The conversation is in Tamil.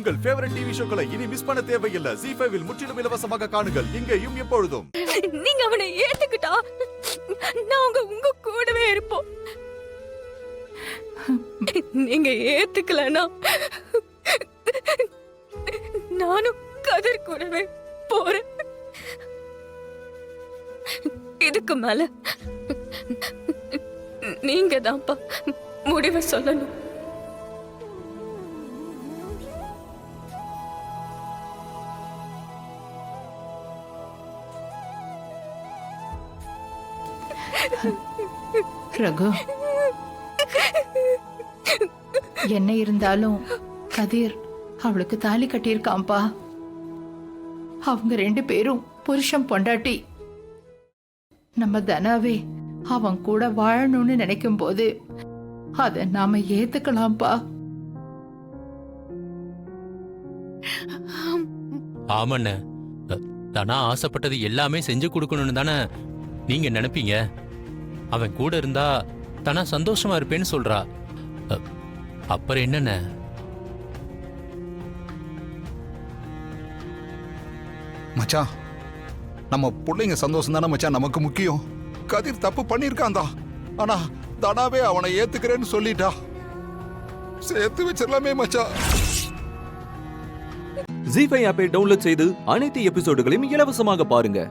உங்கள் ஃபேவரட் டிவி ஷோக்களை இனி மிஸ் பண்ண தேவையில்லை. ZEE5 இல் முற்றிலும் இலவசமாக காணுங்கள், இங்கேயும் எப்பொழுதும். நீங்க அவனை ஏத்துக்கிட்டா நாங்க உங்க கூடவே இருப்போம். நீங்க ஏத்துக்கலனா நானும் கதிர் கூடவே போறேன். இதுக்கு மேல நீங்க தான்ப்பா முடிவை சொல்லணும். ரகு, என்ன இருந்தாலும் கதிர் அவளுக்கு தாலி கட்டியிருக்காம்பா. அவங்க 2 பேரும் புருஷன் பொண்டாட்டி. நம்ம தனாவே அவன் கூட வாழணும்னு நினைக்கும் போது அத நாம ஏத்துக்கலாம்பா. ஆமண்ண, தனா ஆசைப்பட்டது எல்லாமே செஞ்சு கொடுக்கணும்னு தானே நீங்க நினைப்பீங்க. அவன் கூட இருந்தா தனா சந்தோஷமா இருப்பேன்னு சொல்றா. அப்புறம் என்னண்ண? மச்சான், நம்ம பிள்ளைங்க சந்தோஷம் தானே மச்சான் நமக்கு முக்கியம். கதிர் தப்பு பண்ணிருக்கான்டா, ஆனா தனாவே அவனை ஏத்துக்கிறேன்னு சொல்லிட்டா. சேர்த்து வச்சிடலாமே மச்சான். ZEE5 ஆப்பை டவுன்லோட் செய்து அனைத்து எபிசோடுகளையும் இலவசமாக பாருங்க.